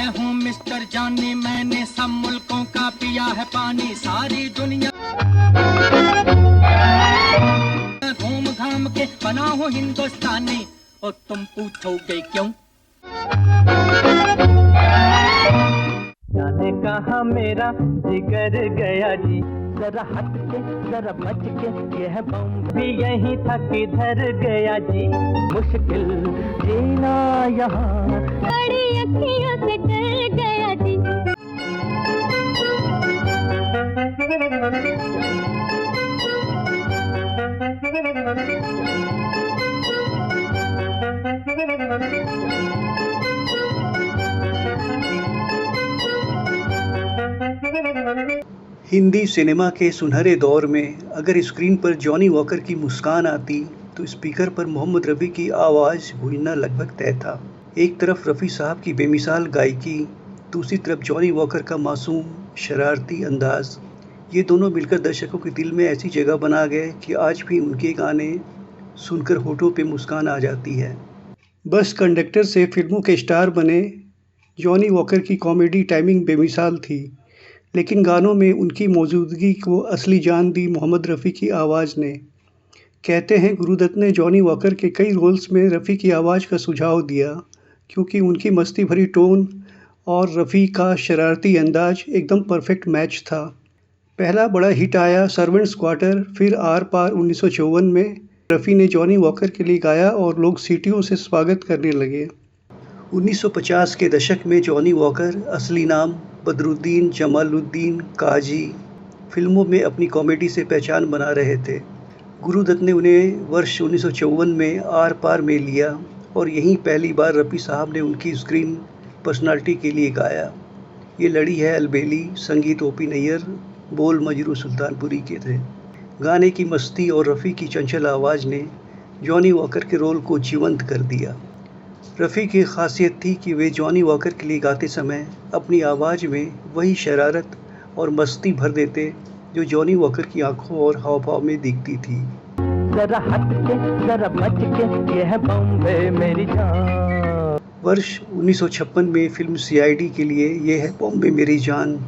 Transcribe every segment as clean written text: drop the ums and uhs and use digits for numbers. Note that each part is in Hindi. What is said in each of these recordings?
मैं हूँ मिस्टर जॉनी, मैंने सब मुल्कों का पिया है पानी, सारी दुनिया घूम घाम के बना हूँ हिंदुस्तानी। और तुम पूछोगे क्यों? जाने कहाँ मेरा जिगर गया जी, जरा हट के जरा बच के, यह बम भी यहीं था किधर गया जी। मुश्किल जीना यहाँ बड़ी अखियों से डर गया जी। हिंदी सिनेमा के सुनहरे दौर में अगर स्क्रीन पर जॉनी वॉकर की मुस्कान आती तो स्पीकर पर मोहम्मद रफ़ी की आवाज़ गूंजना लगभग तय था। एक तरफ रफ़ी साहब की बेमिसाल गायकी, दूसरी तरफ जॉनी वॉकर का मासूम शरारती अंदाज़, ये दोनों मिलकर दर्शकों के दिल में ऐसी जगह बना गए कि आज भी उनके गाने सुनकर होठों पे मुस्कान आ जाती है। बस कंडक्टर से फिल्मों के स्टार बने जॉनी वॉकर की कॉमेडी टाइमिंग बेमिसाल थी, लेकिन गानों में उनकी मौजूदगी को असली जान दी मोहम्मद रफ़ी की आवाज़ ने। कहते हैं गुरुदत्त ने जॉनी वॉकर के कई रोल्स में रफ़ी की आवाज़ का सुझाव दिया, क्योंकि उनकी मस्ती भरी टोन और रफ़ी का शरारती अंदाज एकदम परफेक्ट मैच था। पहला बड़ा हिट आया सर्वेंट्स क्वार्टर, फिर आर पार 1954 में रफ़ी ने जॉनी वॉकर के लिए गाया और लोग सीटियों से स्वागत करने लगे। 1950 के दशक में जॉनी वॉकर असली नाम बदरुद्दीन जमालुद्दीन काजी फिल्मों में अपनी कॉमेडी से पहचान बना रहे थे। गुरुदत्त ने उन्हें वर्ष 1954 में आर पार में लिया और यहीं पहली बार रफ़ी साहब ने उनकी स्क्रीन पर्सनालिटी के लिए गाया। ये लड़ी है अलबेली, संगीत ओपी नैयर, बोल मजरू सुल्तानपुरी के थे। गाने की मस्ती और रफ़ी की चंचल आवाज़ ने जॉनी वॉकर के रोल को जीवंत कर दिया। रफ़ी की खासियत थी कि वे जॉनी वॉकर के लिए गाते समय अपनी आवाज़ में वही शरारत और मस्ती भर देते जो जॉनी वॉकर की आंखों और हाव-भाव में दिखती थी। जरा हट के जरा बच के, यह बॉम्बे मेरी जान। वर्ष 1956 में फिल्म सीआईडी के लिए ये है बॉम्बे मेरी जान,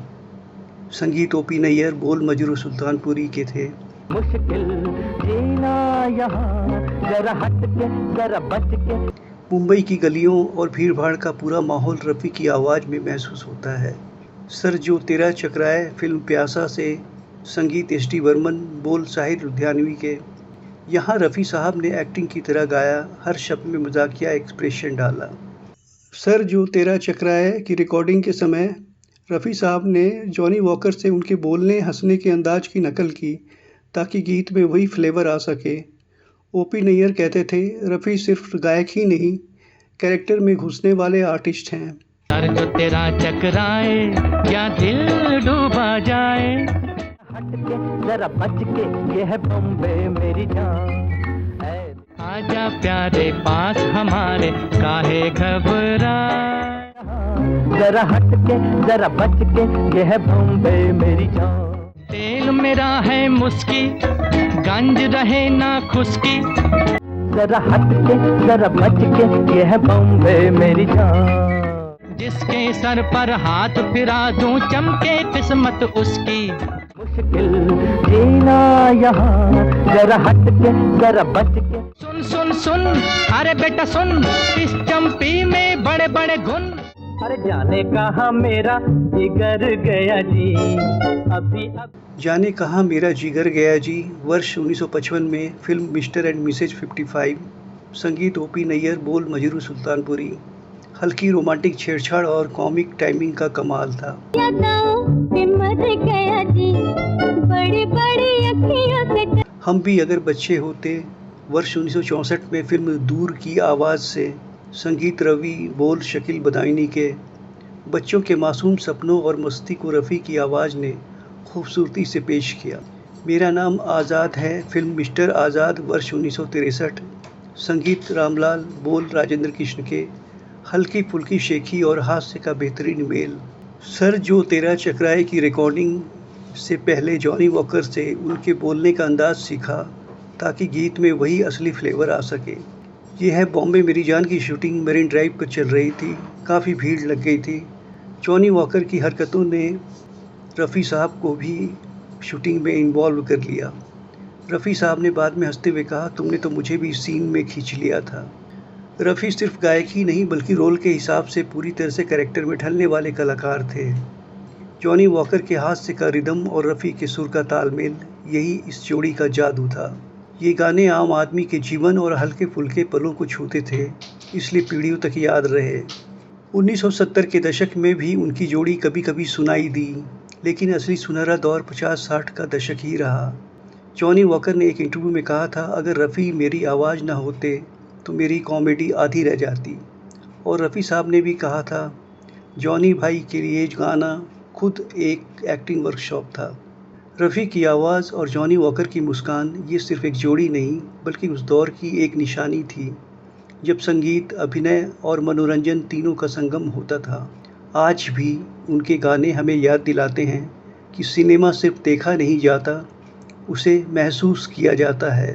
संगीत ओपी नैयर, बोल मजरू सुल्तानपुरी के थे। मुश्किल जीना यहाँ, जरा हट के जरा बच के। मुंबई की गलियों और भीड़-भाड़ का पूरा माहौल रफ़ी की आवाज़ में महसूस होता है। सर जो तेरा चकराए फिल्म प्यासा से संगीत एस.डी. बर्मन, बोल साहिर लुधियानवी के। यहाँ रफ़ी साहब ने एक्टिंग की तरह गाया, हर शब्द में मज़ाकिया एक्सप्रेशन डाला। सर जो तेरा चकराए की रिकॉर्डिंग के समय रफ़ी साहब ने जॉनी वॉकर से उनके बोलने हंसने के अंदाज की नकल की ताकि गीत में वही फ्लेवर आ सके। ओपी नैयर कहते थे रफ़ी सिर्फ गायक ही नहीं, कैरेक्टर में घुसने वाले आर्टिस्ट हैं। सर जो तेरा चकराए क्या दिल डूबा जाए, हट के जरा बच के, यह बॉम्बे मेरी जान। आजा प्यारे पास हमारे, काहे घबरा, जरा हट के जरा बच के, यह बॉम्बे मेरी जान। तेल मेरा है मुस्की, गंज रहे ना खुशकी, जरा हट के जरा बच के, यह बॉम्बे मेरी जान। जिसके सर पर हाथ फिरा दूं चमके किस्मत उसकी। मुश्किल जीना यहाँ, जरा हट के जरा बच के। सुन सुन सुन, अरे बेटा सुन, इस चंपी में बड़े बड़े गुण। अरे जाने कहाँ मेरा जिगर गया जी, अभी जाने कहाँ मेरा जिगर गया जी, वर्ष 1955 में फिल्म मिस्टर एंड मिसेज 55, संगीत ओपी नैयर, बोल मजरू सुल्तानपुरी। हल्की रोमांटिक छेड़छाड़ और कॉमिक टाइमिंग का कमाल था। हम भी अगर बच्चे होते, वर्ष 1964 में फिल्म दूर की आवाज़ से, संगीत रवि, बोल शकील बदायूनी के। बच्चों के मासूम सपनों और मस्ती को रफ़ी की आवाज़ ने खूबसूरती से पेश किया। मेरा नाम आज़ाद है फिल्म मिस्टर आज़ाद, वर्ष 1963, संगीत रामलाल, बोल राजेंद्र कृष्ण के। हल्की फुल्की शेखी और हास्य का बेहतरीन मेल। सर जो तेरा चकराए की रिकॉर्डिंग से पहले जॉनी वॉकर से उनके बोलने का अंदाज़ सीखा ताकि गीत में वही असली फ्लेवर आ सके। ये है बॉम्बे मेरी जान की शूटिंग मरीन ड्राइव पर चल रही थी। काफ़ी भीड़ लग गई थी। जॉनी वॉकर की हरकतों ने रफ़ी साहब को भी शूटिंग में इन्वॉल्व कर लिया। रफ़ी साहब ने बाद में हंसते हुए कहा, तुमने तो मुझे भी इस सीन में खींच लिया था। रफ़ी सिर्फ गायक ही नहीं बल्कि रोल के हिसाब से पूरी तरह से कैरेक्टर में ढलने वाले कलाकार थे। जॉनी वॉकर के हास्य का रिदम और रफ़ी के सुर का तालमेल, यही इस जोड़ी का जादू था। ये गाने आम आदमी के जीवन और हल्के फुल्के पलों को छूते थे, इसलिए पीढ़ियों तक याद रहे। 1970 के दशक में भी उनकी जोड़ी कभी कभी सुनाई दी, लेकिन असली सुनहरा दौर 50-60 का दशक ही रहा। जॉनी वॉकर ने एक इंटरव्यू में कहा था, अगर रफ़ी मेरी आवाज़ न होते तो मेरी कॉमेडी आधी रह जाती। और रफ़ी साहब ने भी कहा था, जॉनी भाई के लिए गाना खुद एक एक्टिंग वर्कशॉप था। रफ़ी की आवाज़ और जॉनी वॉकर की मुस्कान, ये सिर्फ एक जोड़ी नहीं बल्कि उस दौर की एक निशानी थी जब संगीत, अभिनय और मनोरंजन तीनों का संगम होता था। आज भी उनके गाने हमें याद दिलाते हैं कि सिनेमा सिर्फ देखा नहीं जाता, उसे महसूस किया जाता है।